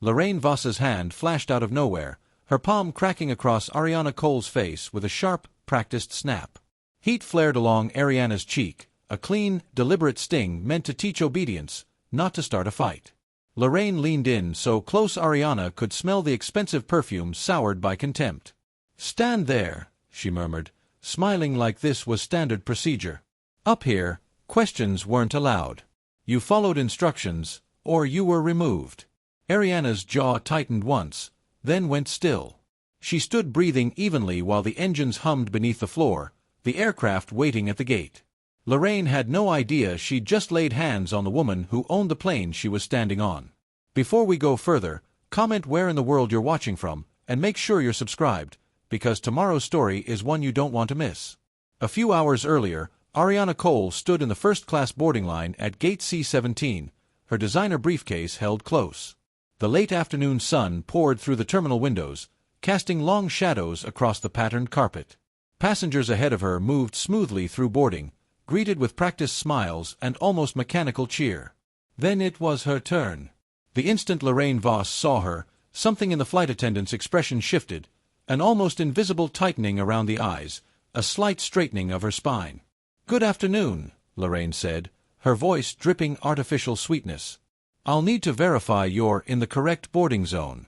Lorraine Voss's hand flashed out of nowhere, her palm cracking across Ariana Cole's face with a sharp, practiced snap. Heat flared along Ariana's cheek, a clean, deliberate sting meant to teach obedience, not to start a fight. Lorraine leaned in so close Ariana could smell the expensive perfume soured by contempt. "Stand there," she murmured, smiling like this was standard procedure. "Up here, questions weren't allowed. You followed instructions, or you were removed." Ariana's jaw tightened once, then went still. She stood breathing evenly while the engines hummed beneath the floor, the aircraft waiting at the gate. Lorraine had no idea she'd just laid hands on the woman who owned the plane she was standing on. Before we go further, comment where in the world you're watching from, and make sure you're subscribed, because tomorrow's story is one you don't want to miss. A few hours earlier, Ariana Cole stood in the first-class boarding line at Gate C-17, her designer briefcase held close. The late afternoon sun poured through the terminal windows, casting long shadows across the patterned carpet. Passengers ahead of her moved smoothly through boarding, greeted with practiced smiles and almost mechanical cheer. Then it was her turn. The instant Lorraine Voss saw her, something in the flight attendant's expression shifted, an almost invisible tightening around the eyes, a slight straightening of her spine. "Good afternoon," Lorraine said, her voice dripping artificial sweetness. "I'll need to verify you're in the correct boarding zone."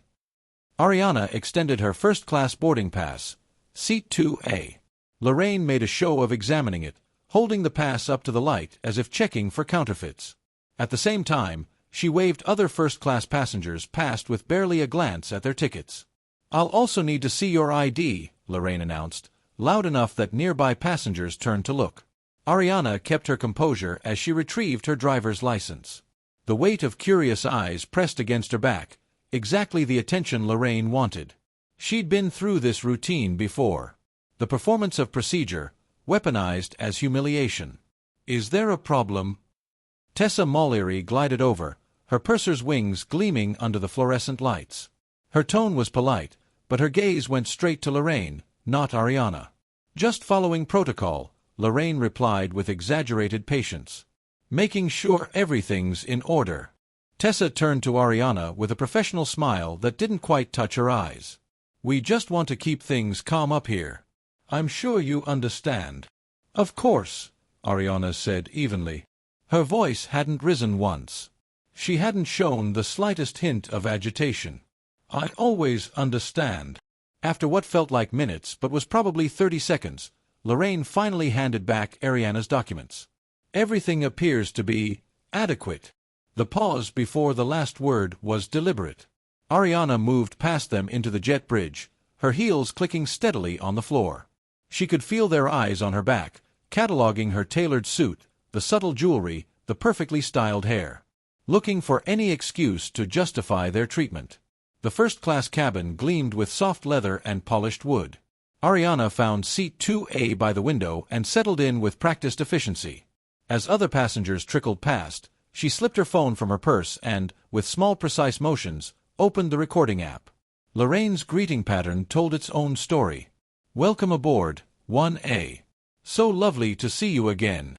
Ariana extended her first-class boarding pass, Seat 2A. Lorraine made a show of examining it, holding the pass up to the light as if checking for counterfeits. At the same time, she waved other first-class passengers past with barely a glance at their tickets. "I'll also need to see your ID," Lorraine announced, loud enough that nearby passengers turned to look. Ariana kept her composure as she retrieved her driver's license. The weight of curious eyes pressed against her back, exactly the attention Lorraine wanted. She'd been through this routine before. The performance of procedure, weaponized as humiliation. "Is there a problem?" Tessa Mullery glided over, her purser's wings gleaming under the fluorescent lights. Her tone was polite, but her gaze went straight to Lorraine, not Ariana. "Just following protocol," Lorraine replied with exaggerated patience. "Making sure everything's in order." Tessa turned to Ariana with a professional smile that didn't quite touch her eyes. "We just want to keep things calm up here. I'm sure you understand." "Of course," Ariana said evenly. Her voice hadn't risen once. She hadn't shown the slightest hint of agitation. "I always understand." After what felt like minutes but was probably 30 seconds, Lorraine finally handed back Ariana's documents. "Everything appears to be adequate." The pause before the last word was deliberate. Ariana moved past them into the jet bridge, her heels clicking steadily on the floor. She could feel their eyes on her back, cataloging her tailored suit, the subtle jewelry, the perfectly styled hair. Looking for any excuse to justify their treatment. The first-class cabin gleamed with soft leather and polished wood. Ariana found Seat 2A by the window and settled in with practiced efficiency. As other passengers trickled past, she slipped her phone from her purse and, with small precise motions, opened the recording app. Lorraine's greeting pattern told its own story. "Welcome aboard, 1A. So lovely to see you again."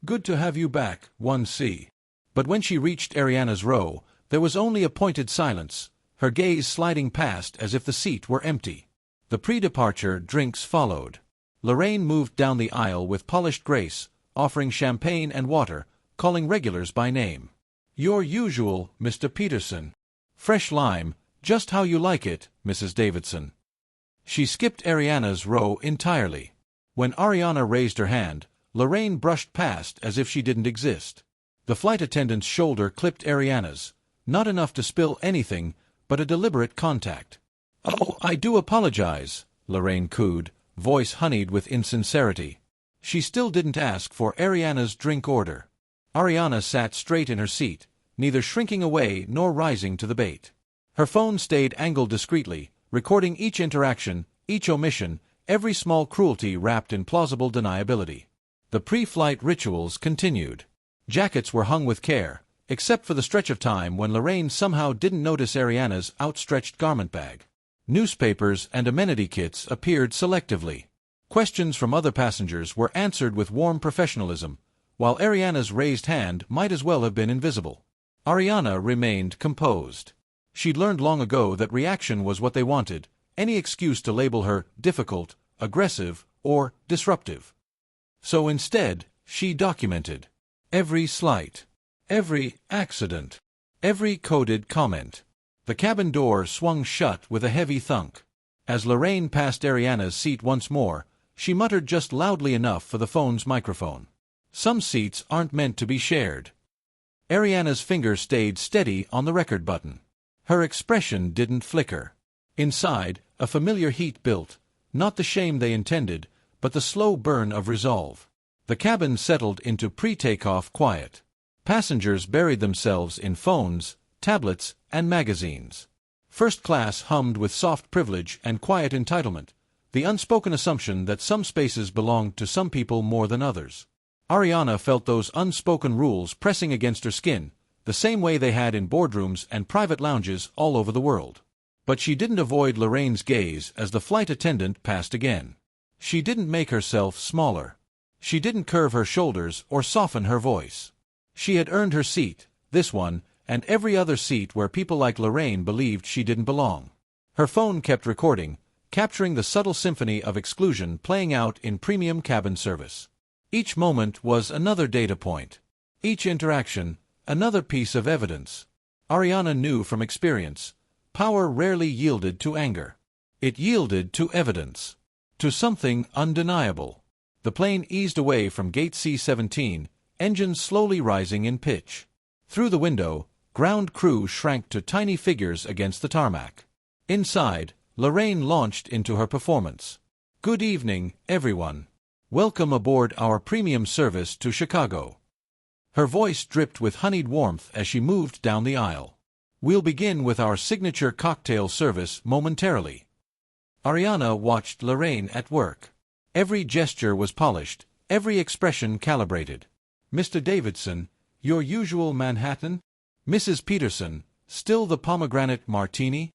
"Good to have you back, 1C." But when she reached Ariana's row, there was only a pointed silence, her gaze sliding past as if the seat were empty. The pre-departure drinks followed. Lorraine moved down the aisle with polished grace, offering champagne and water, calling regulars by name. "Your usual, Mr. Peterson. Fresh lime, just how you like it, Mrs. Davidson." She skipped Ariana's row entirely. When Ariana raised her hand, Lorraine brushed past as if she didn't exist. The flight attendant's shoulder clipped Ariana's, not enough to spill anything, but a deliberate contact. "Oh, I do apologize," Lorraine cooed, voice honeyed with insincerity. She still didn't ask for Ariana's drink order. Ariana sat straight in her seat, neither shrinking away nor rising to the bait. Her phone stayed angled discreetly, recording each interaction, each omission, every small cruelty wrapped in plausible deniability. The pre-flight rituals continued. Jackets were hung with care, except for the stretch of time when Lorraine somehow didn't notice Ariana's outstretched garment bag. Newspapers and amenity kits appeared selectively. Questions from other passengers were answered with warm professionalism, while Ariana's raised hand might as well have been invisible. Ariana remained composed. She'd learned long ago that reaction was what they wanted, any excuse to label her difficult, aggressive, or disruptive. So instead, she documented every slight, every accident, every coded comment. The cabin door swung shut with a heavy thunk. As Lorraine passed Ariana's seat once more, she muttered just loudly enough for the phone's microphone. Some seats aren't meant to be shared. Ariana's finger stayed steady on the record button. Her expression didn't flicker. Inside, a familiar heat built, not the shame they intended, but the slow burn of resolve. The cabin settled into pre-takeoff quiet. Passengers buried themselves in phones, tablets, and magazines. First class hummed with soft privilege and quiet entitlement, the unspoken assumption that some spaces belonged to some people more than others. Ariana felt those unspoken rules pressing against her skin, the same way they had in boardrooms and private lounges all over the world. But she didn't avoid Lorraine's gaze as the flight attendant passed again. She didn't make herself smaller. She didn't curve her shoulders or soften her voice. She had earned her seat, this one, and every other seat where people like Lorraine believed she didn't belong. Her phone kept recording, capturing the subtle symphony of exclusion playing out in premium cabin service. Each moment was another data point. Each interaction, another piece of evidence. Ariana knew from experience, power rarely yielded to anger. It yielded to evidence. To something undeniable. The plane eased away from gate C-17, engines slowly rising in pitch. Through the window, ground crew shrank to tiny figures against the tarmac. Inside, Lorraine launched into her performance. "Good evening, everyone. Welcome aboard our premium service to Chicago." Her voice dripped with honeyed warmth as she moved down the aisle. "We'll begin with our signature cocktail service momentarily." Ariana watched Lorraine at work. Every gesture was polished, every expression calibrated. "Mr. Davidson, your usual Manhattan? Mrs. Peterson, still the pomegranate martini?"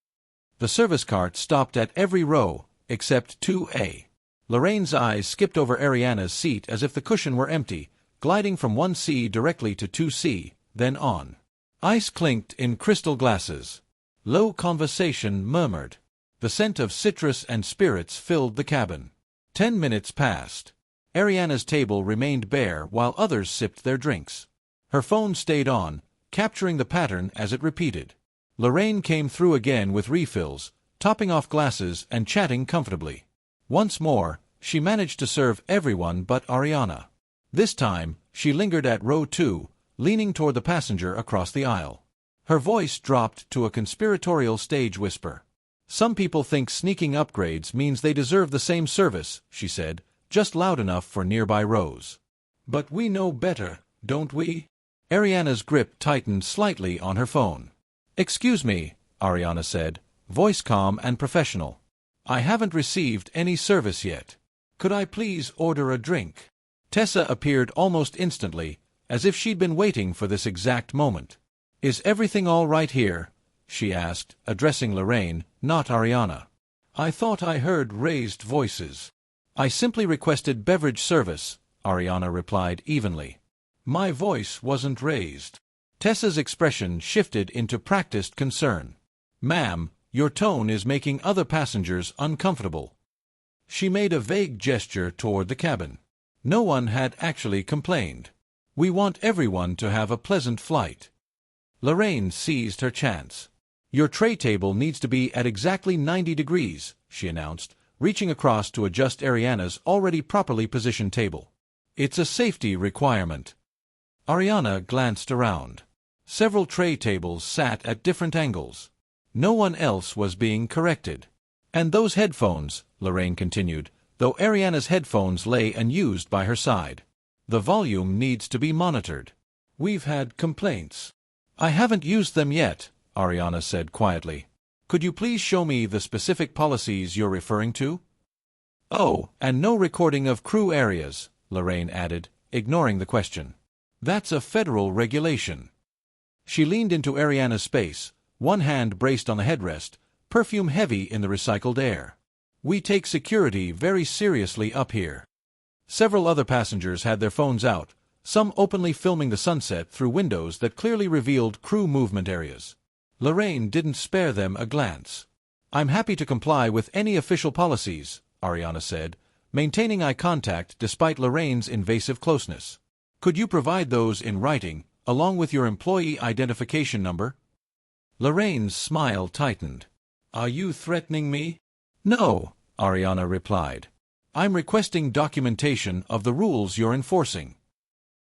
The service cart stopped at every row, except 2A. Lorraine's eyes skipped over Ariana's seat as if the cushion were empty, gliding from 1C directly to 2C, then on. Ice clinked in crystal glasses. Low conversation murmured. The scent of citrus and spirits filled the cabin. 10 minutes passed. Ariana's table remained bare while others sipped their drinks. Her phone stayed on, capturing the pattern as it repeated. Lorraine came through again with refills, topping off glasses and chatting comfortably. Once more, she managed to serve everyone but Ariana. This time, she lingered at row 2, leaning toward the passenger across the aisle. Her voice dropped to a conspiratorial stage whisper. "Some people think sneaking upgrades means they deserve the same service," she said, just loud enough for nearby rows. "But we know better, don't we?" Ariana's grip tightened slightly on her phone. "Excuse me," Ariana said, voice calm and professional. "I haven't received any service yet. Could I please order a drink?" Tessa appeared almost instantly, as if she'd been waiting for this exact moment. "Is everything all right here?" she asked, addressing Lorraine, not Ariana. "I thought I heard raised voices." "I simply requested beverage service," Ariana replied evenly. "My voice wasn't raised." Tessa's expression shifted into practiced concern. "Ma'am, your tone is making other passengers uncomfortable." She made a vague gesture toward the cabin. No one had actually complained. "We want everyone to have a pleasant flight." Lorraine seized her chance. "Your tray table needs to be at exactly 90 degrees, she announced, reaching across to adjust Ariana's already properly positioned table. "It's a safety requirement." Ariana glanced around. Several tray tables sat at different angles. No one else was being corrected. "And those headphones," Lorraine continued, though Ariana's headphones lay unused by her side. "The volume needs to be monitored. We've had complaints." "I haven't used them yet," Ariana said quietly. "Could you please show me the specific policies you're referring to?" "Oh, and no recording of crew areas," Lorraine added, ignoring the question. "That's a federal regulation." She leaned into Ariana's space, one hand braced on the headrest, perfume heavy in the recycled air. "We take security very seriously up here." Several other passengers had their phones out, some openly filming the sunset through windows that clearly revealed crew movement areas. Lorraine didn't spare them a glance. "I'm happy to comply with any official policies," Ariana said, maintaining eye contact despite Lorraine's invasive closeness. "Could you provide those in writing, along with your employee identification number?" Lorraine's smile tightened. "Are you threatening me?" "No," Ariana replied. "I'm requesting documentation of the rules you're enforcing."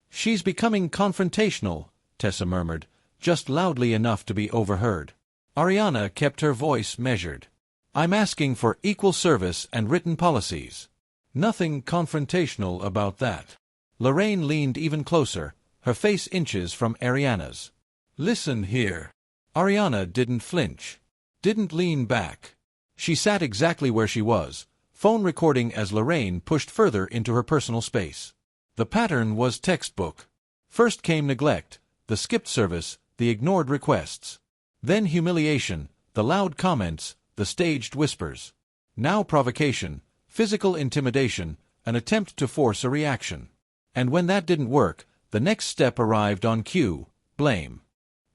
"She's becoming confrontational," Tessa murmured, just loudly enough to be overheard. Ariana kept her voice measured. "I'm asking for equal service and written policies. Nothing confrontational about that." Lorraine leaned even closer, her face inches from Ariana's. "Listen here." Ariana didn't flinch, didn't lean back. She sat exactly where she was, phone recording as Lorraine pushed further into her personal space. The pattern was textbook. First came neglect, the skipped service, the ignored requests. Then humiliation, the loud comments, the staged whispers. Now provocation, physical intimidation, an attempt to force a reaction. And when that didn't work, the next step arrived on cue: blame.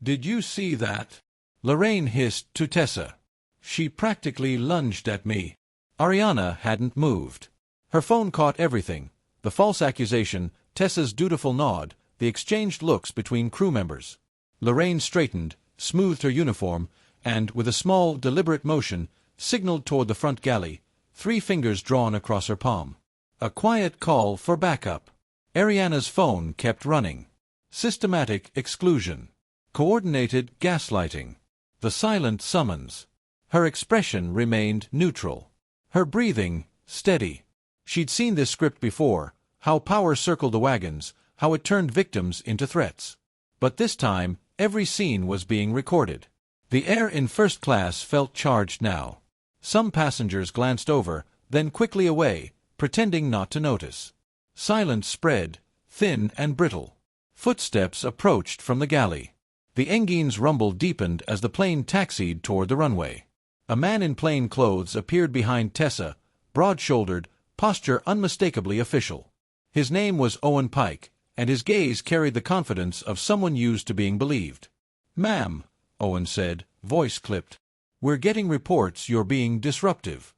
"Did you see that?" Lorraine hissed to Tessa. "She practically lunged at me." Ariana hadn't moved. Her phone caught everything: the false accusation, Tessa's dutiful nod, the exchanged looks between crew members. Lorraine straightened, smoothed her uniform, and, with a small, deliberate motion, signaled toward the front galley, 3 fingers drawn across her palm. A quiet call for backup. Ariana's phone kept running. Systematic exclusion. Coordinated gaslighting. The silent summons. Her expression remained neutral. Her breathing, steady. She'd seen this script before, how power circled the wagons, how it turned victims into threats. But this time, every scene was being recorded. The air in first class felt charged now. Some passengers glanced over, then quickly away, pretending not to notice. Silence spread, thin and brittle. Footsteps approached from the galley. The engine's rumble deepened as the plane taxied toward the runway. A man in plain clothes appeared behind Tessa, broad-shouldered, posture unmistakably official. His name was Owen Pike, and his gaze carried the confidence of someone used to being believed. "Ma'am," Owen said, voice clipped, "we're getting reports you're being disruptive."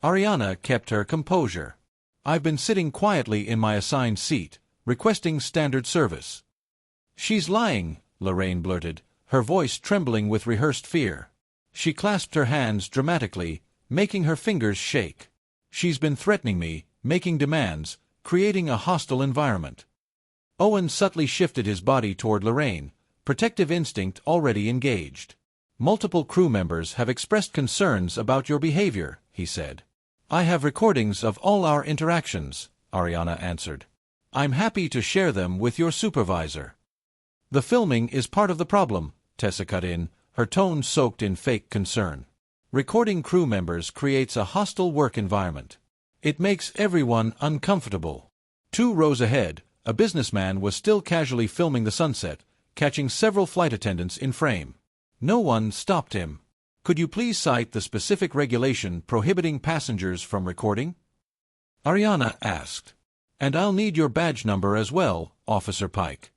Ariana kept her composure. "I've been sitting quietly in my assigned seat, requesting standard service." "She's lying," Lorraine blurted, her voice trembling with rehearsed fear. She clasped her hands dramatically, making her fingers shake. "She's been threatening me, making demands, creating a hostile environment." Owen subtly shifted his body toward Lorraine, protective instinct already engaged. "Multiple crew members have expressed concerns about your behavior," he said. "I have recordings of all our interactions," Ariana answered. "I'm happy to share them with your supervisor." "The filming is part of the problem," Tessa cut in, her tone soaked in fake concern. "Recording crew members creates a hostile work environment. It makes everyone uncomfortable." 2 rows ahead, a businessman was still casually filming the sunset, catching several flight attendants in frame. No one stopped him. "Could you please cite the specific regulation prohibiting passengers from recording?" Ariana asked. "And I'll need your badge number as well, Officer Pike."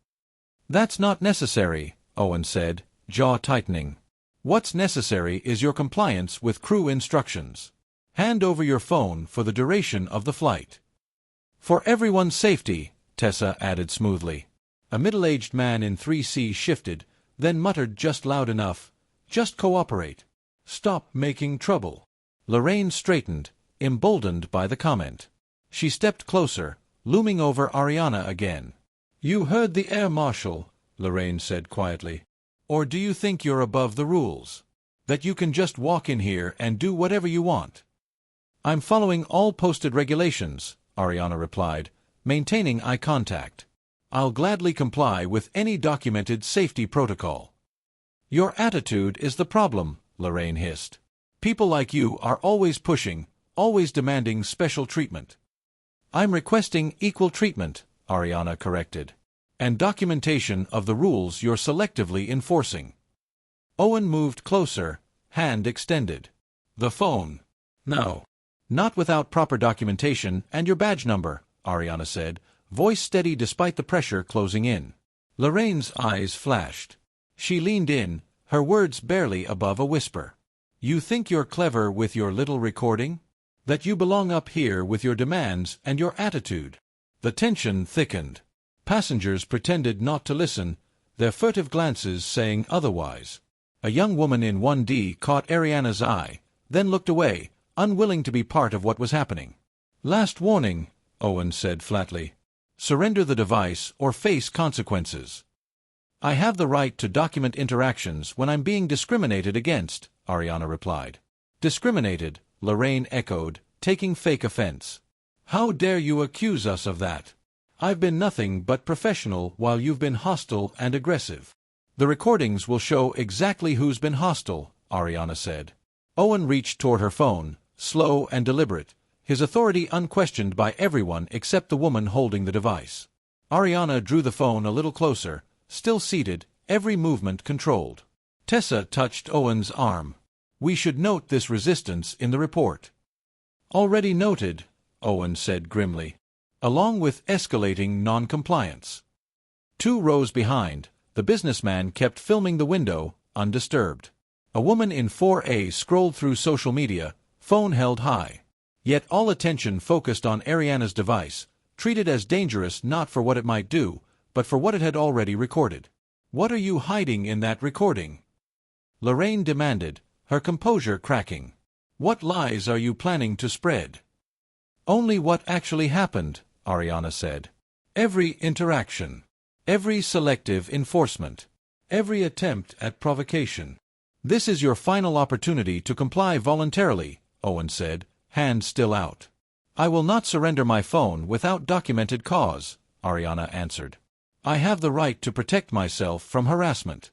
"That's not necessary," Owen said, jaw tightening. "What's necessary is your compliance with crew instructions. Hand over your phone for the duration of the flight." "For everyone's safety," Tessa added smoothly. A middle-aged man in 3C shifted, then muttered just loud enough, "Just cooperate. Stop making trouble." Lorraine straightened, emboldened by the comment. She stepped closer, looming over Ariana again. "You heard the air marshal," Lorraine said quietly. "Or do you think you're above the rules? That you can just walk in here and do whatever you want?" "I'm following all posted regulations," Ariana replied, maintaining eye contact. "I'll gladly comply with any documented safety protocol." "Your attitude is the problem," Lorraine hissed. "People like you are always pushing, always demanding special treatment." "I'm requesting equal treatment," Ariana corrected. "And documentation of the rules you're selectively enforcing." Owen moved closer, hand extended. "The phone." "No. Not without proper documentation and your badge number," Ariana said, voice steady despite the pressure closing in. Lorraine's eyes flashed. She leaned in, her words barely above a whisper. "You think you're clever with your little recording? That you belong up here with your demands and your attitude?" The tension thickened. Passengers pretended not to listen, their furtive glances saying otherwise. A young woman in 1D caught Ariana's eye, then looked away, unwilling to be part of what was happening. "Last warning," Owen said flatly. "Surrender the device or face consequences." "I have the right to document interactions when I'm being discriminated against," Ariana replied. "Discriminated," Lorraine echoed, taking fake offense. "How dare you accuse us of that? I've been nothing but professional while you've been hostile and aggressive." "The recordings will show exactly who's been hostile," Ariana said. Owen reached toward her phone, slow and deliberate, his authority unquestioned by everyone except the woman holding the device. Ariana drew the phone a little closer, still seated, every movement controlled. Tessa touched Owen's arm. "We should note this resistance in the report." "Already noted," Owen said grimly, "along with escalating non-compliance." 2 rows behind, the businessman kept filming the window, undisturbed. A woman in 4A scrolled through social media, phone held high. Yet all attention focused on Ariana's device, treated as dangerous not for what it might do, but for what it had already recorded. "What are you hiding in that recording?" Lorraine demanded, her composure cracking. "What lies are you planning to spread?" "Only what actually happened," Ariana said. "Every interaction. Every selective enforcement. Every attempt at provocation." "This is your final opportunity to comply voluntarily," Owen said, hand still out. "I will not surrender my phone without documented cause," Ariana answered. "I have the right to protect myself from harassment."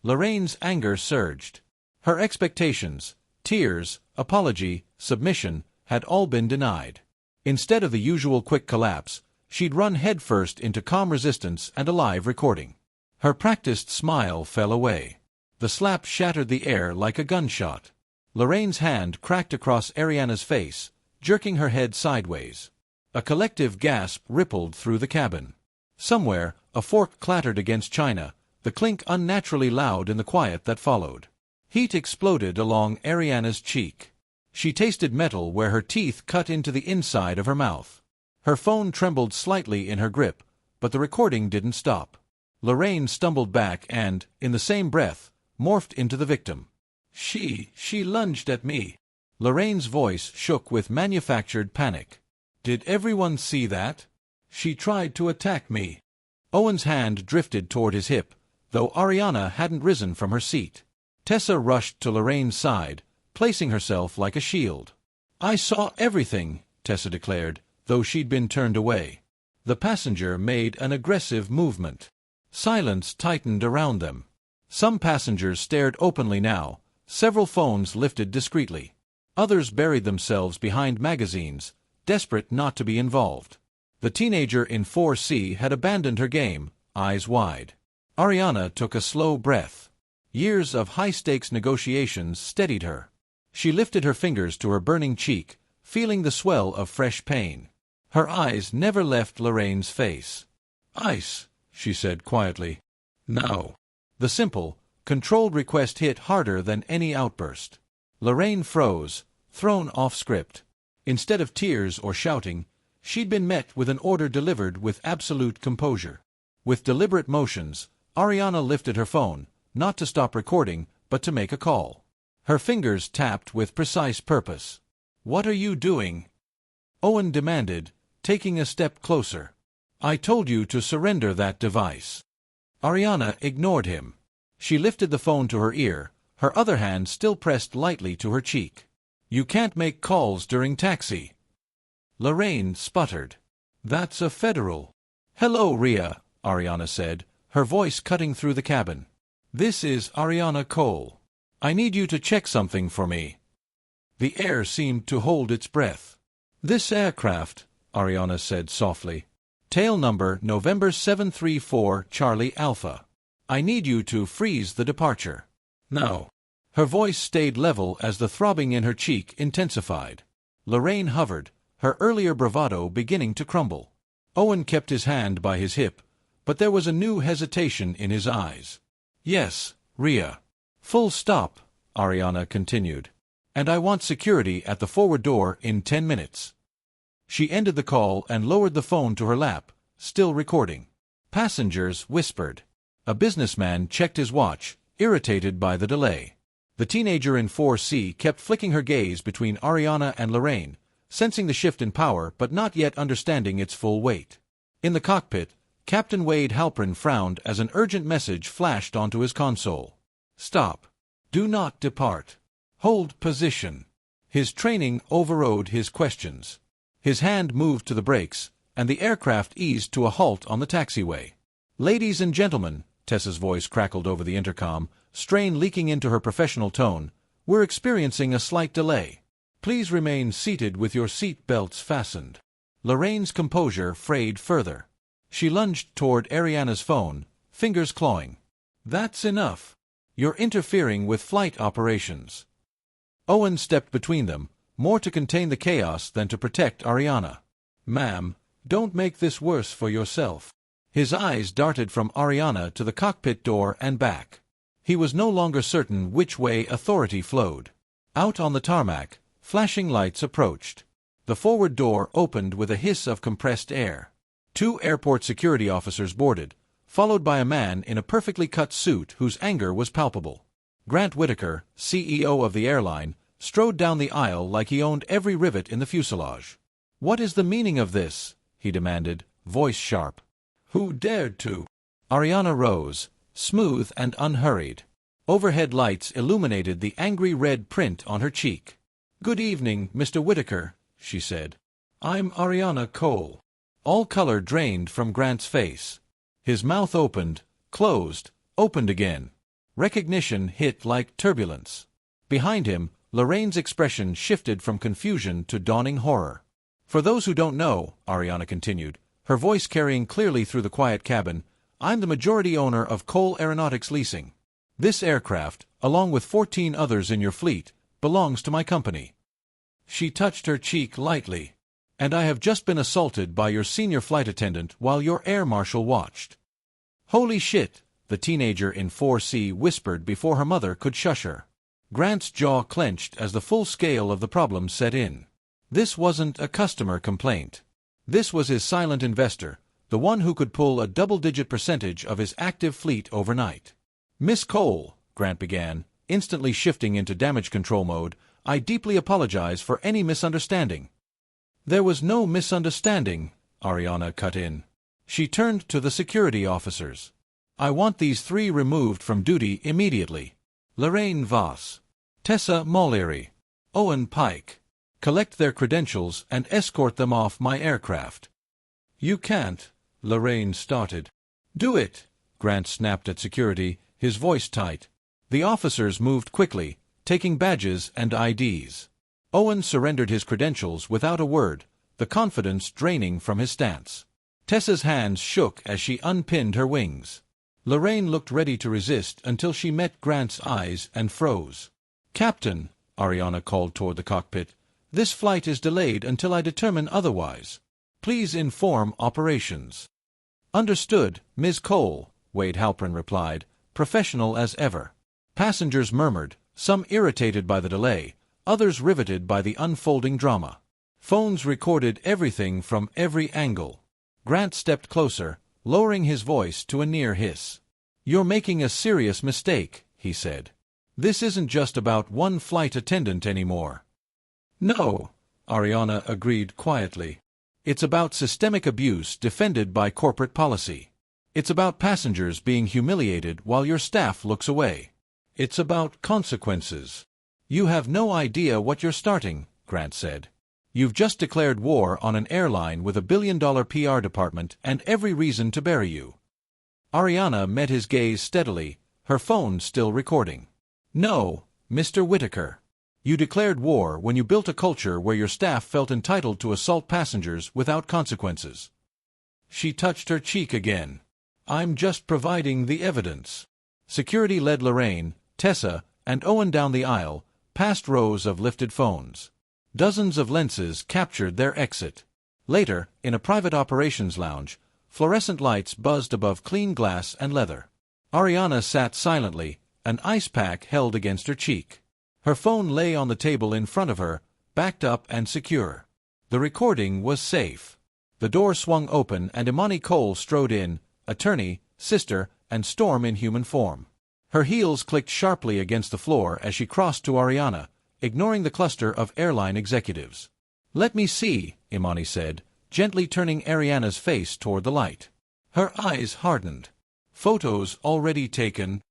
Lorraine's anger surged. Her expectations, tears, apology, submission, had all been denied. Instead of the usual quick collapse, she'd run headfirst into calm resistance and a live recording. Her practiced smile fell away. The slap shattered the air like a gunshot. Lorraine's hand cracked across Ariana's face, jerking her head sideways. A collective gasp rippled through the cabin. Somewhere, a fork clattered against china, the clink unnaturally loud in the quiet that followed. Heat exploded along Ariana's cheek. She tasted metal where her teeth cut into the inside of her mouth. Her phone trembled slightly in her grip, but the recording didn't stop. Lorraine stumbled back and, in the same breath, morphed into the victim. She lunged at me." Lorraine's voice shook with manufactured panic. "Did everyone see that? She tried to attack me." Owen's hand drifted toward his hip, though Ariana hadn't risen from her seat. Tessa rushed to Lorraine's side, placing herself like a shield. "I saw everything," Tessa declared, though she'd been turned away. The passenger made an aggressive movement. Silence tightened around them. Some passengers stared openly now, several phones lifted discreetly. Others buried themselves behind magazines, desperate not to be involved. The teenager in 4C had abandoned her game, eyes wide. Ariana took a slow breath. Years of high-stakes negotiations steadied her. She lifted her fingers to her burning cheek, feeling the swell of fresh pain. Her eyes never left Lorraine's face. "Ice," she said quietly. "Now." The simple, controlled request hit harder than any outburst. Lorraine froze, thrown off script. Instead of tears or shouting, she'd been met with an order delivered with absolute composure. With deliberate motions, Ariana lifted her phone, not to stop recording, but to make a call. Her fingers tapped with precise purpose. "What are you doing?" Owen demanded, taking a step closer. "I told you to surrender that device." Ariana ignored him. She lifted the phone to her ear, her other hand still pressed lightly to her cheek. "You can't make calls during taxi." Lorraine sputtered. "That's a federal." "Hello, Rhea," Ariana said, her voice cutting through the cabin. "This is Ariana Cole. I need you to check something for me." The air seemed to hold its breath. "This aircraft," Ariana said softly. "Tail number November 734 Charlie Alpha. I need you to freeze the departure. Now." Her voice stayed level as the throbbing in her cheek intensified. Lorraine hovered, her earlier bravado beginning to crumble. Owen kept his hand by his hip, but there was a new hesitation in his eyes. "Yes, Rhea." Full stop, Ariana continued. And I want security at the forward door in 10 minutes. She ended the call and lowered the phone to her lap, still recording. Passengers whispered. A businessman checked his watch, irritated by the delay. The teenager in 4C kept flicking her gaze between Ariana and Lorraine, sensing the shift in power but not yet understanding its full weight. In the cockpit, Captain Wade Halpern frowned as an urgent message flashed onto his console. Stop. Do not depart. Hold position. His training overrode his questions. His hand moved to the brakes, and the aircraft eased to a halt on the taxiway. Ladies and gentlemen, Tessa's voice crackled over the intercom, strain leaking into her professional tone, we're experiencing a slight delay. Please remain seated with your seat belts fastened. Lorraine's composure frayed further. She lunged toward Ariana's phone, fingers clawing. That's enough. You're interfering with flight operations. Owen stepped between them, more to contain the chaos than to protect Ariana. Ma'am, don't make this worse for yourself. His eyes darted from Ariana to the cockpit door and back. He was no longer certain which way authority flowed. Out on the tarmac, flashing lights approached. The forward door opened with a hiss of compressed air. 2 airport security officers boarded, followed by a man in a perfectly cut suit whose anger was palpable. Grant Whitaker, CEO of the airline, strode down the aisle like he owned every rivet in the fuselage. What is the meaning of this? He demanded, voice sharp. Who dared to? Ariana rose, smooth and unhurried. Overhead lights illuminated the angry red print on her cheek. Good evening, Mr. Whitaker, she said. I'm Ariana Cole. All color drained from Grant's face. His mouth opened, closed, opened again. Recognition hit like turbulence. Behind him, Lorraine's expression shifted from confusion to dawning horror. For those who don't know, Ariana continued, her voice carrying clearly through the quiet cabin, I'm the majority owner of Cole Aeronautics Leasing. This aircraft, along with 14 others in your fleet, belongs to my company. She touched her cheek lightly. And I have just been assaulted by your senior flight attendant while your air marshal watched. Holy shit, the teenager in 4C whispered before her mother could shush her. Grant's jaw clenched as the full scale of the problem set in. This wasn't a customer complaint. This was his silent investor, the one who could pull a double-digit percentage of his active fleet overnight. Miss Cole, Grant began, instantly shifting into damage control mode, I deeply apologize for any misunderstanding. There was no misunderstanding, Ariana cut in. She turned to the security officers. I want these 3 removed from duty immediately. Lorraine Voss, Tessa Mullery, Owen Pike. Collect their credentials and escort them off my aircraft. You can't, Lorraine started. Do it, Grant snapped at security, his voice tight. The officers moved quickly, taking badges and IDs. Owen surrendered his credentials without a word, the confidence draining from his stance. Tessa's hands shook as she unpinned her wings. Lorraine looked ready to resist until she met Grant's eyes and froze. Captain, Ariana called toward the cockpit, this flight is delayed until I determine otherwise. Please inform operations. Understood, Ms. Cole, Wade Halpern replied, professional as ever. Passengers murmured, some irritated by the delay, others riveted by the unfolding drama. Phones recorded everything from every angle. Grant stepped closer, lowering his voice to a near hiss. You're making a serious mistake, he said. This isn't just about one flight attendant anymore. No, Ariana agreed quietly. It's about systemic abuse defended by corporate policy. It's about passengers being humiliated while your staff looks away. It's about consequences. You have no idea what you're starting, Grant said. You've just declared war on an airline with $1 billion PR department and every reason to bury you. Ariana met his gaze steadily, her phone still recording. No, Mr. Whitaker. You declared war when you built a culture where your staff felt entitled to assault passengers without consequences. She touched her cheek again. I'm just providing the evidence. Security led Lorraine, Tessa, and Owen down the aisle, past rows of lifted phones. Dozens of lenses captured their exit. Later, in a private operations lounge, fluorescent lights buzzed above clean glass and leather. Ariana sat silently, an ice pack held against her cheek. Her phone lay on the table in front of her, backed up and secure. The recording was safe. The door swung open and Imani Cole strode in, attorney, sister, and storm in human form. Her heels clicked sharply against the floor as she crossed to Ariana, ignoring the cluster of airline executives. "Let me see," Imani said, gently turning Ariana's face toward the light. Her eyes hardened. "Photos already taken."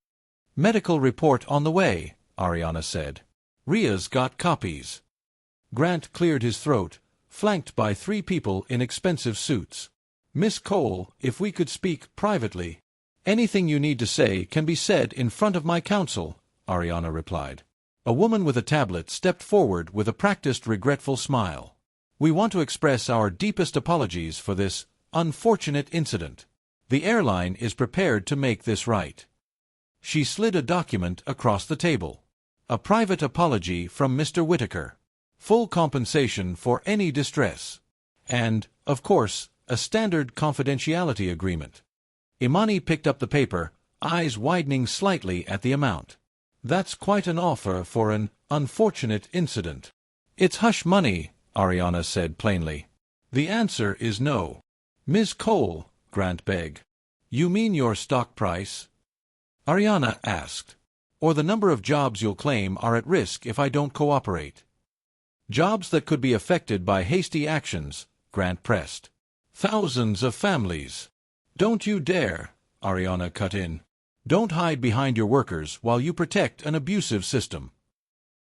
"Medical report on the way," Ariana said. "Ria's got copies." Grant cleared his throat, flanked by 3 people in expensive suits. "Miss Cole, if we could speak privately." "Anything you need to say can be said in front of my counsel," Ariana replied. A woman with a tablet stepped forward with a practiced regretful smile. "We want to express our deepest apologies for this unfortunate incident. The airline is prepared to make this right." She slid a document across the table. "A private apology from Mr. Whitaker. Full compensation for any distress. And, of course, a standard confidentiality agreement." Imani picked up the paper, eyes widening slightly at the amount. "That's quite an offer for an unfortunate incident." "It's hush money," Ariana said plainly. "The answer is no." "Ms. Cole," Grant begged. "You mean your stock price?" Ariana asked. "Or the number of jobs you'll claim are at risk if I don't cooperate?" "Jobs that could be affected by hasty actions," Grant pressed. "Thousands of families." "Don't you dare," Ariana cut in. "Don't hide behind your workers while you protect an abusive system."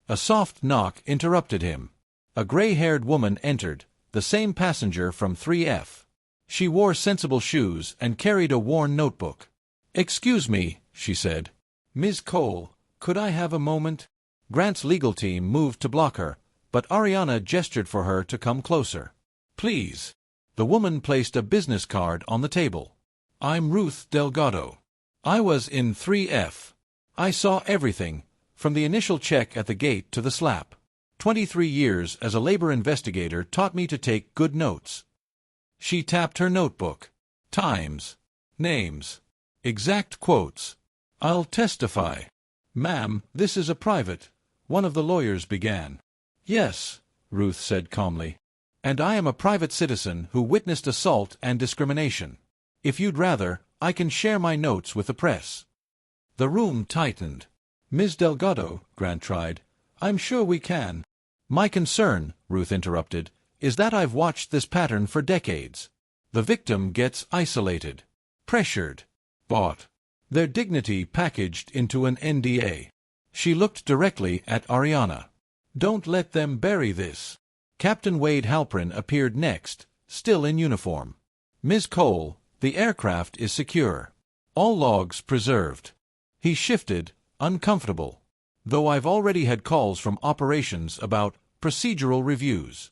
A soft knock interrupted him. A gray-haired woman entered, the same passenger from 3F. She wore sensible shoes and carried a worn notebook. "Excuse me," she said. "Ms. Cole, could I have a moment?" Grant's legal team moved to block her, but Ariana gestured for her to come closer. "Please." The woman placed a business card on the table. "I'm Ruth Delgado. I was in 3F. I saw everything, from the initial check at the gate to the slap. 23 years as a labor investigator taught me to take good notes." She tapped her notebook. "Times. Names. Exact quotes. I'll testify." "Ma'am, this is a private," one of the lawyers began. "Yes," Ruth said calmly. "And I am a private citizen who witnessed assault and discrimination. If you'd rather, I can share my notes with the press." The room tightened. "Ms. Delgado," Grant tried, "I'm sure we can." "My concern," Ruth interrupted, "is that I've watched this pattern for decades. The victim gets isolated, pressured, bought. Their dignity packaged into an NDA." She looked directly at Ariana. "Don't let them bury this." Captain Wade Halprin appeared next, still in uniform. "Ms. Cole, the aircraft is secure. All logs preserved." He shifted, uncomfortable. "Though I've already had calls from operations about procedural reviews."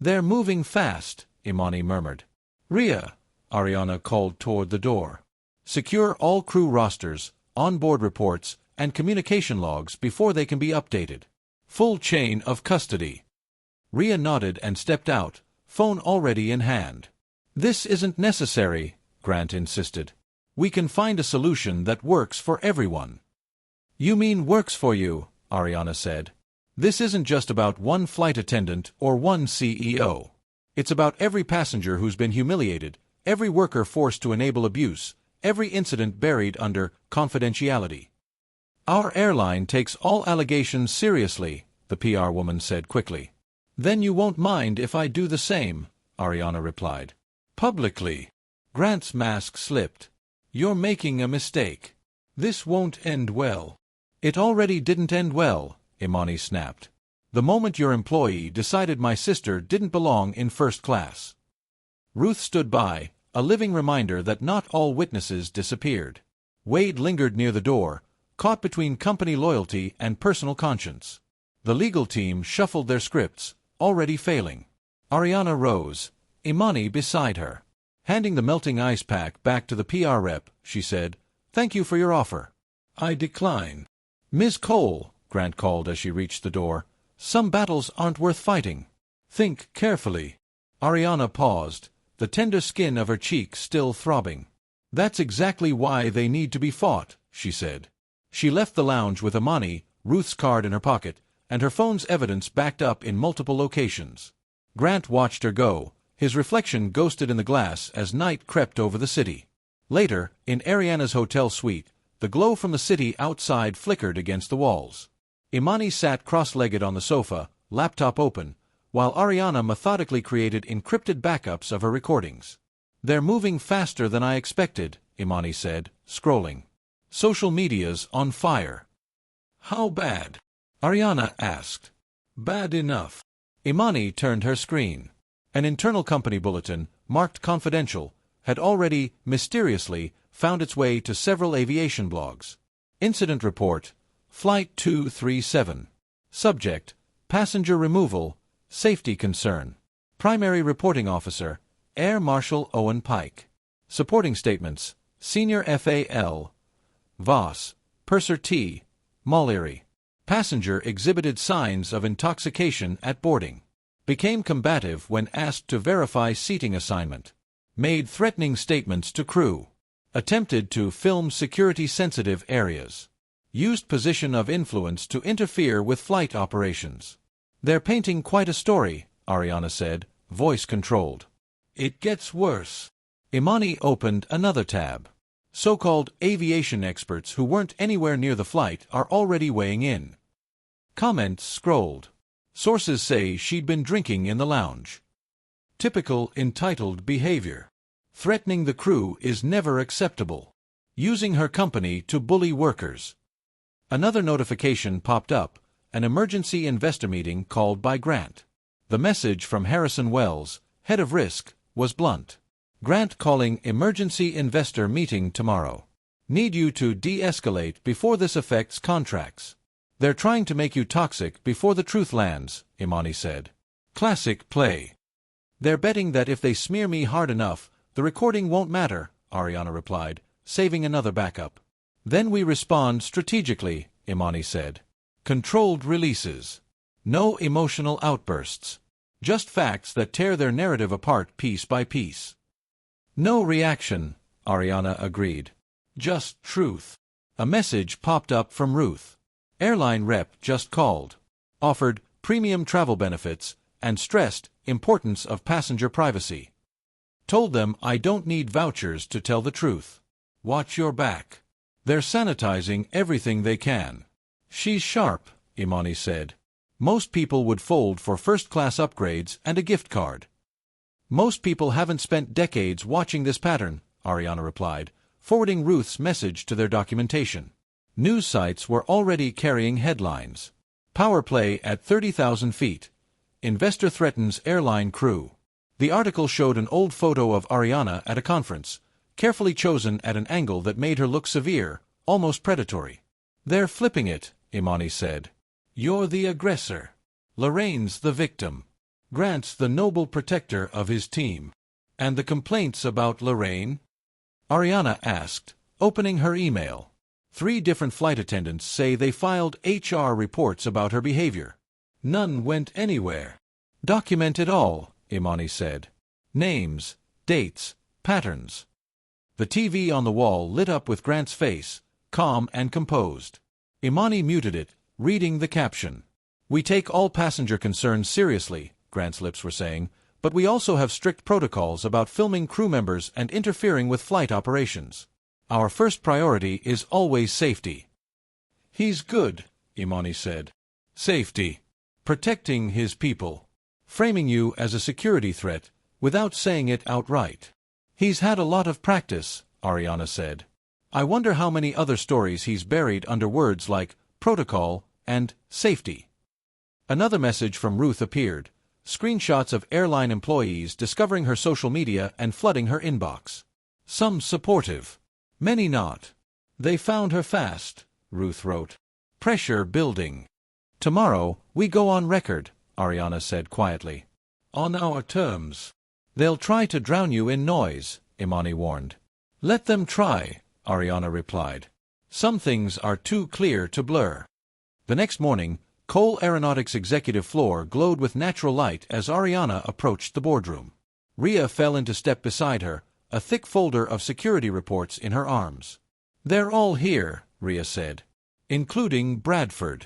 "They're moving fast," Imani murmured. "Ria," Ariana called toward the door. "Secure all crew rosters, onboard reports, and communication logs before they can be updated. Full chain of custody." Ria nodded and stepped out, phone already in hand. "This isn't necessary," Grant insisted. "We can find a solution that works for everyone." "You mean works for you," Ariana said. "This isn't just about one flight attendant or one CEO. It's about every passenger who's been humiliated, every worker forced to enable abuse, every incident buried under confidentiality." "Our airline takes all allegations seriously," the PR woman said quickly. "Then you won't mind if I do the same," Ariana replied. "Publicly." Grant's mask slipped. "You're making a mistake. This won't end well." "It already didn't end well," Imani snapped. "The moment your employee decided my sister didn't belong in first class." Ruth stood by, a living reminder that not all witnesses disappeared. Wade lingered near the door, caught between company loyalty and personal conscience. The legal team shuffled their scripts, already failing. Ariana rose, Imani beside her. Handing the melting ice pack back to the PR rep, she said, "Thank you for your offer." "I decline." "Ms. Cole," Grant called as she reached the door, "some battles aren't worth fighting. Think carefully." Ariana paused, the tender skin of her cheek still throbbing. "That's exactly why they need to be fought," she said. She left the lounge with Imani, Ruth's card in her pocket, and her phone's evidence backed up in multiple locations. Grant watched her go, his reflection ghosted in the glass as night crept over the city. Later, in Ariana's hotel suite, the glow from the city outside flickered against the walls. Imani sat cross-legged on the sofa, laptop open, while Ariana methodically created encrypted backups of her recordings. "They're moving faster than I expected," Imani said, scrolling. "Social media's on fire." "How bad?" Ariana asked. "Bad enough." Imani turned her screen. An internal company bulletin, marked confidential, had already, mysteriously, found its way to several aviation blogs. Incident report, Flight 237. Subject, passenger removal, safety concern. Primary reporting officer, Air Marshal Owen Pike. Supporting statements, Senior FAL, Voss, Purser T, Mulleary. Passenger exhibited signs of intoxication at boarding. Became combative when asked to verify seating assignment. Made threatening statements to crew. Attempted to film security-sensitive areas. Used position of influence to interfere with flight operations. "They're painting quite a story," Ariana said, voice controlled. "It gets worse." Imani opened another tab. So-called aviation experts who weren't anywhere near the flight are already weighing in. Comments scrolled. Sources say she'd been drinking in the lounge. Typical entitled behavior. Threatening the crew is never acceptable. Using her company to bully workers. Another notification popped up, an emergency investor meeting called by Grant. The message from Harrison Wells, head of risk, was blunt. "Grant calling emergency investor meeting tomorrow. Need you to de-escalate before this affects contracts. They're trying to make you toxic before the truth lands," Imani said. "Classic play." "They're betting that if they smear me hard enough, the recording won't matter," Ariana replied, saving another backup. "Then we respond strategically," Imani said. "Controlled releases. No emotional outbursts. Just facts that tear their narrative apart piece by piece." "No reaction," Ariana agreed. "Just truth." A message popped up from Ruth. Airline rep just called. Offered premium travel benefits and stressed importance of passenger privacy. Told them I don't need vouchers to tell the truth. Watch your back. They're sanitizing everything they can. "She's sharp," Imani said. "Most people would fold for first-class upgrades and a gift card." "Most people haven't spent decades watching this pattern," Ariana replied, forwarding Ruth's message to their documentation. News sites were already carrying headlines. "Power play at 30,000 feet. Investor threatens airline crew." The article showed an old photo of Ariana at a conference, carefully chosen at an angle that made her look severe, almost predatory. "They're flipping it," Imani said. "You're the aggressor. Lorraine's the victim. Grant's the noble protector of his team." "And the complaints about Lorraine?" Ariana asked, opening her email. 3 different flight attendants say they filed HR reports about her behavior. "None went anywhere." "Document it all," Imani said. "Names, dates, patterns." The TV on the wall lit up with Grant's face, calm and composed. Imani muted it, reading the caption. "We take all passenger concerns seriously," Grant's lips were saying, "but we also have strict protocols about filming crew members and interfering with flight operations. Our first priority is always safety." "He's good," Imani said. "Safety. Protecting his people. Framing you as a security threat, without saying it outright." "He's had a lot of practice," Ariana said. "I wonder how many other stories he's buried under words like protocol and safety." Another message from Ruth appeared, screenshots of airline employees discovering her social media and flooding her inbox. Some supportive. Many not. "They found her fast," Ruth wrote. "Pressure building." "Tomorrow, we go on record," Ariana said quietly. "On our terms." "They'll try to drown you in noise," Imani warned. "Let them try," Ariana replied. "Some things are too clear to blur." The next morning, Cole Aeronautics' executive floor glowed with natural light as Ariana approached the boardroom. Rhea fell into step beside her, a thick folder of security reports in her arms. "They're all here," Rhea said. including Bradford.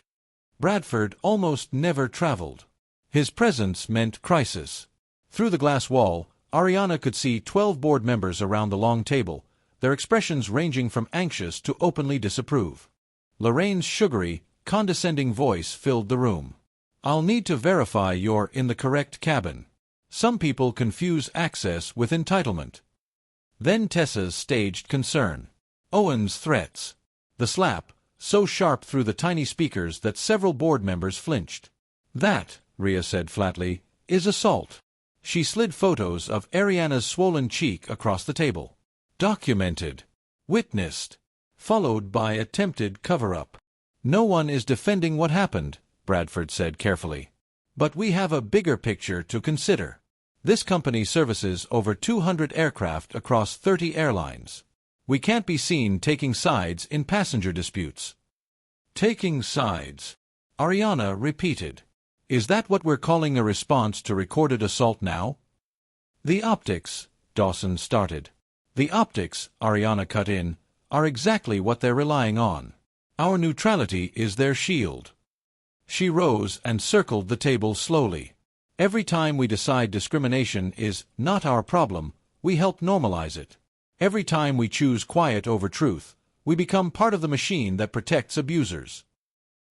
Bradford almost never traveled. His presence meant crisis. Through the glass wall, Ariana could see 12 board members around the long table, their expressions ranging from anxious to openly disapprove. Lorraine's sugary, condescending voice filled the room. "I'll need to verify you're in the correct cabin. Some people confuse access with entitlement." Then Tessa's staged concern. Owen's threats. The slap, so sharp through the tiny speakers that several board members flinched. "That," Rhea said flatly, "is assault." She slid photos of Ariana's swollen cheek across the table. "Documented. Witnessed." Followed by attempted cover-up. "No one is defending what happened," Bradford said carefully. "But we have a bigger picture to consider. This company services over 200 aircraft across 30 airlines. We can't be seen taking sides in passenger disputes." "Taking sides," Ariana repeated. "Is that what we're calling a response to recorded assault now?" "The optics," Dawson started. "The optics," Ariana cut in, "are exactly what they're relying on. Our neutrality is their shield." She rose and circled the table slowly. "Every time we decide discrimination is not our problem, we help normalize it. Every time we choose quiet over truth, we become part of the machine that protects abusers."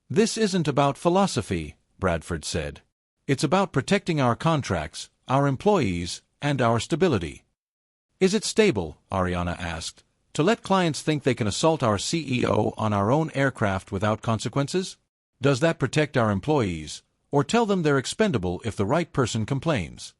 "This isn't about philosophy," Bradford said. "It's about protecting our contracts, our employees, and our stability." "Is it stable," Ariana asked, "to let clients think they can assault our CEO on our own aircraft without consequences? Does that protect our employees, or tell them they're expendable if the right person complains?"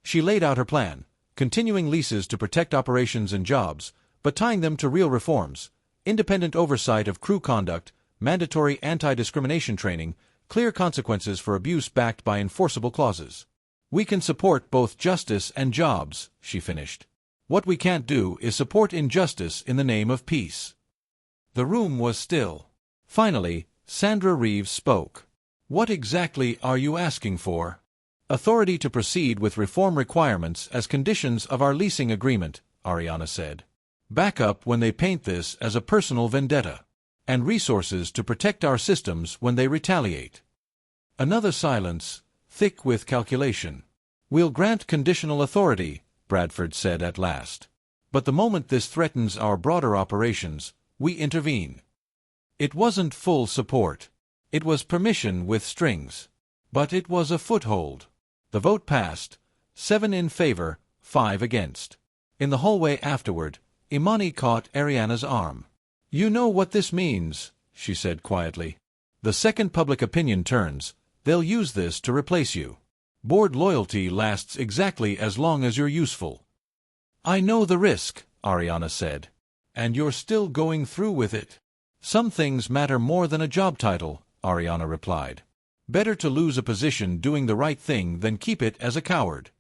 She laid out her plan, continuing leases to protect operations and jobs, but tying them to real reforms: independent oversight of crew conduct, mandatory anti-discrimination training, clear consequences for abuse backed by enforceable clauses. "We can support both justice and jobs," she finished. "What we can't do is support injustice in the name of peace." The room was still. Finally, Sandra Reeves spoke. "What exactly are you asking for?" "Authority to proceed with reform requirements as conditions of our leasing agreement," Ariana said. "Backup when they paint this as a personal vendetta. And resources to protect our systems when they retaliate." Another silence, thick with calculation. "We'll grant conditional authority," Bradford said at last. "But the moment this threatens our broader operations, we intervene." It wasn't full support. It was permission with strings. But it was a foothold. The vote passed, 7 in favor, 5 against. In the hallway afterward, Imani caught Ariana's arm. "You know what this means," she said quietly. "The second public opinion turns, they'll use this to replace you. Board loyalty lasts exactly as long as you're useful." "I know the risk," Ariana said. "And you're still going through with it." "Some things matter more than a job title," Ariana replied. "Better to lose a position doing the right thing than keep it as a coward."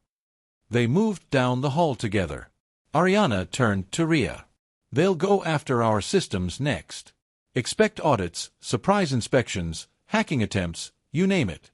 They moved down the hall together. Ariana turned to Rhea. "They'll go after our systems next. Expect audits, surprise inspections, hacking attempts, you name it."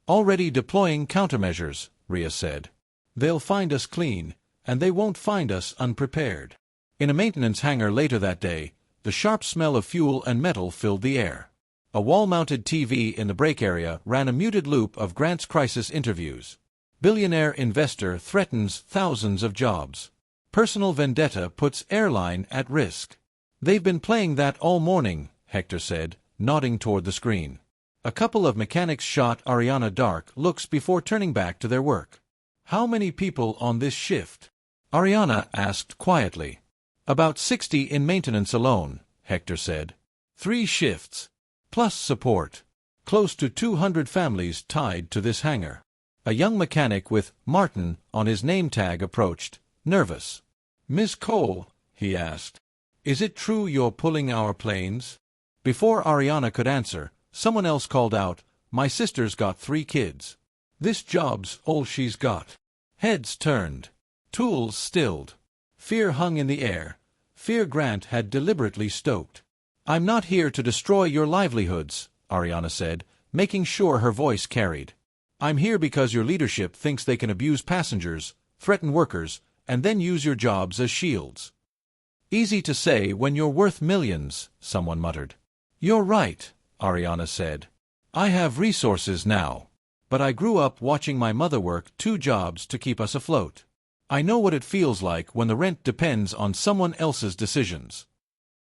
"Already deploying countermeasures," Rhea said. "They'll find us clean, and they won't find us unprepared." In a maintenance hangar later that day, the sharp smell of fuel and metal filled the air. A wall-mounted TV in the break area ran a muted loop of Grant's crisis interviews. "Billionaire investor threatens thousands of jobs. Personal vendetta puts airline at risk." "They've been playing that all morning," Hector said, nodding toward the screen. A couple of mechanics shot Ariana dark looks before turning back to their work. "How many people on this shift?" Ariana asked quietly. "About 60 in maintenance alone," Hector said. 3 shifts. Plus support. Close to 200 families tied to this hangar." A young mechanic with "Martin" on his name tag approached, nervous. "Miss Cole," he asked, "is it true you're pulling our planes?" Before Ariana could answer, someone else called out, "My sister's got 3 kids. This job's all she's got." Heads turned. Tools stilled. Fear hung in the air. Fear Grant had deliberately stoked. "I'm not here to destroy your livelihoods," Ariana said, making sure her voice carried. "I'm here because your leadership thinks they can abuse passengers, threaten workers, and then use your jobs as shields." "Easy to say when you're worth millions," someone muttered. You're right, Ariana said. I have resources now. But I grew up watching my mother work 2 jobs to keep us afloat. I know what it feels like when the rent depends on someone else's decisions.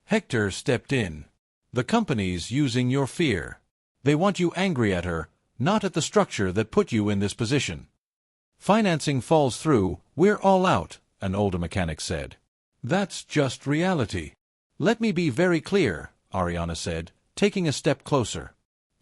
Hector stepped in. The company's using your fear. They want you angry at her, not at the structure that put you in this position. Financing falls through, we're all out, an older mechanic said. That's just reality. Let me be very clear, Ariana said, taking a step closer.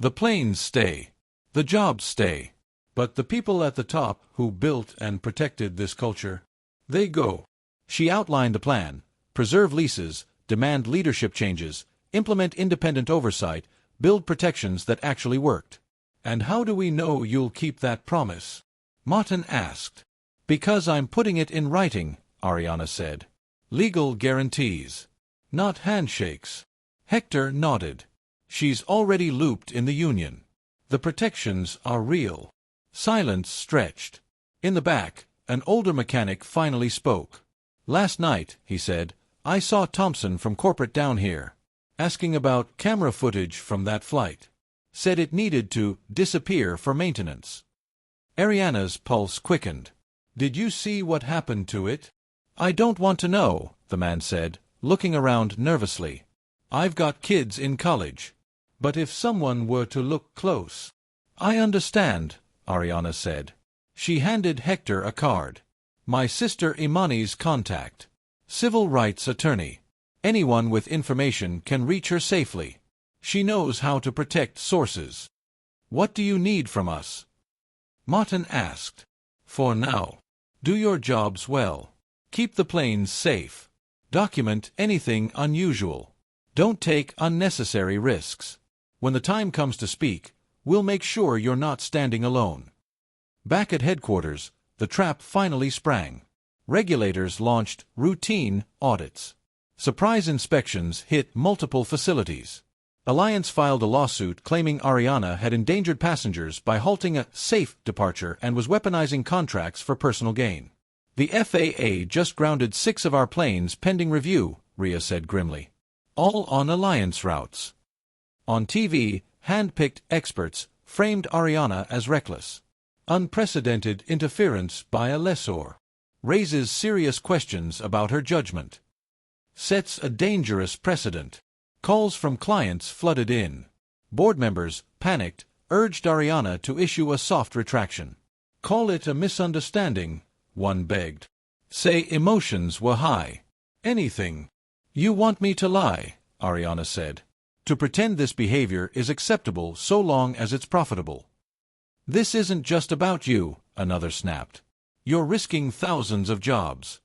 The planes stay. The jobs stay. But the people at the top who built and protected this culture, they go. She outlined the plan: preserve leases, demand leadership changes, implement independent oversight, build protections that actually worked. And how do we know you'll keep that promise? Martin asked. Because I'm putting it in writing, Ariana said. Legal guarantees. Not handshakes. Hector nodded. She's already looped in the union. The protections are real. Silence stretched. In the back, an older mechanic finally spoke. Last night, he said, I saw Thompson from corporate down here, asking about camera footage from that flight. Said it needed to disappear for maintenance. Ariana's pulse quickened. Did you see what happened to it? I don't want to know, the man said, looking around nervously. I've got kids in college. But if someone were to look close... I understand, Ariana said. She handed Hector a card. My sister Imani's contact. Civil rights attorney. Anyone with information can reach her safely. She knows how to protect sources. What do you need from us? Martin asked. For now. Do your jobs well. Keep the planes safe. Document anything unusual. Don't take unnecessary risks. When the time comes to speak, we'll make sure you're not standing alone. Back at headquarters, the trap finally sprang. Regulators launched routine audits. Surprise inspections hit multiple facilities. Alliance filed a lawsuit claiming Ariana had endangered passengers by halting a safe departure and was weaponizing contracts for personal gain. The FAA just grounded 6 of our planes pending review, Rhea said grimly. All on Alliance routes. On TV, hand-picked experts framed Ariana as reckless. Unprecedented interference by a lessor. Raises serious questions about her judgment. Sets a dangerous precedent. Calls from clients flooded in. Board members, panicked, urged Ariana to issue a soft retraction. Call it a misunderstanding, one begged. Say emotions were high. Anything. You want me to lie, Ariana said. To pretend this behavior is acceptable so long as it's profitable. This isn't just about you, another snapped. You're risking thousands of jobs.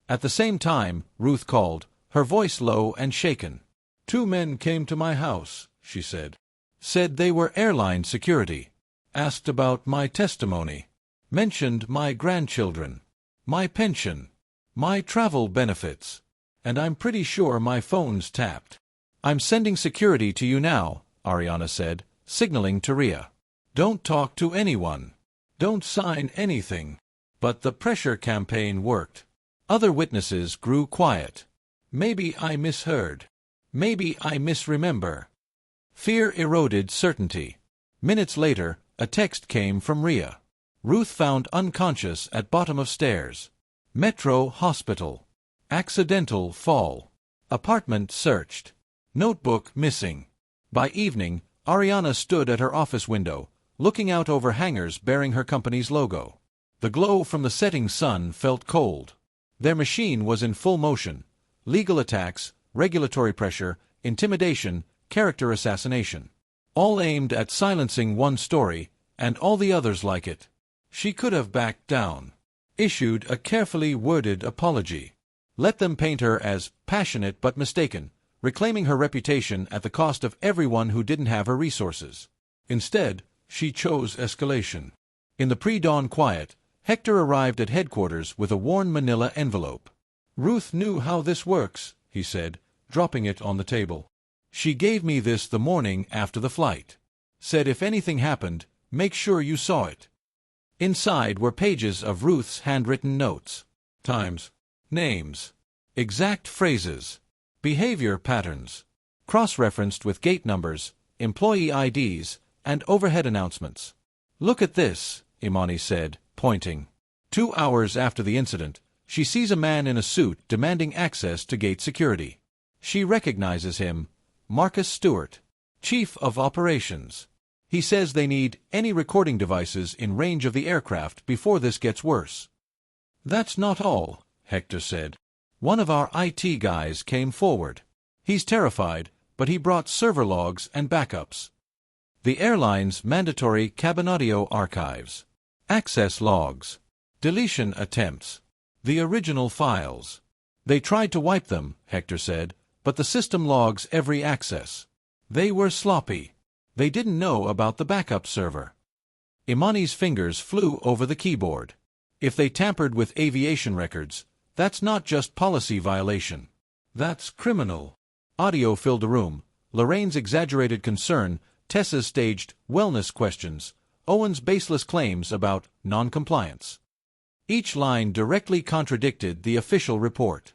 At the same time, Ruth called, her voice low and shaken. 2 men came to my house, she said. Said they were airline security. Asked about my testimony. Mentioned my grandchildren. My pension. My travel benefits. And I'm pretty sure my phone's tapped. I'm sending security to you now, Ariana said, signaling to Rhea. Don't talk to anyone. Don't sign anything. But the pressure campaign worked. Other witnesses grew quiet. Maybe I misheard. Maybe I misremember. Fear eroded certainty. Minutes later, a text came from Rhea. Ruth found unconscious at bottom of stairs. Metro Hospital. Accidental fall. Apartment searched. Notebook missing. By evening, Ariana stood at her office window, looking out over hangars bearing her company's logo. The glow from the setting sun felt cold. Their machine was in full motion. Legal attacks, regulatory pressure, intimidation, character assassination. All aimed at silencing one story, and all the others like it. She could have backed down. Issued a carefully worded apology. Let them paint her as passionate but mistaken, reclaiming her reputation at the cost of everyone who didn't have her resources. Instead, she chose escalation. In the pre-dawn quiet, Hector arrived at headquarters with a worn manila envelope. Ruth knew how this works, he said, dropping it on the table. She gave me this the morning after the flight. Said if anything happened, make sure you saw it. Inside were pages of Ruth's handwritten notes. Times. Names. Exact phrases. Behavior patterns. cross-referenced with gate numbers, employee IDs, and overhead announcements. "Look at this," Imani said, pointing. 2 hours after the incident, she sees a man in a suit demanding access to gate security. She recognizes him, Marcus Stewart, Chief of Operations. He says they need any recording devices in range of the aircraft before this gets worse. "That's not all," Hector said. "One of our IT guys came forward. He's terrified, but he brought server logs and backups. The airline's mandatory cabin audio archives, access logs, deletion attempts, the original files. They tried to wipe them," Hector said, "but the system logs every access. They were sloppy. They didn't know about the backup server." Imani's fingers flew over the keyboard. If they tampered with aviation records, that's not just policy violation. That's criminal. Audio filled the room. Lorraine's exaggerated concern, Tessa's staged wellness questions, Owen's baseless claims about non-compliance. Each line directly contradicted the official report.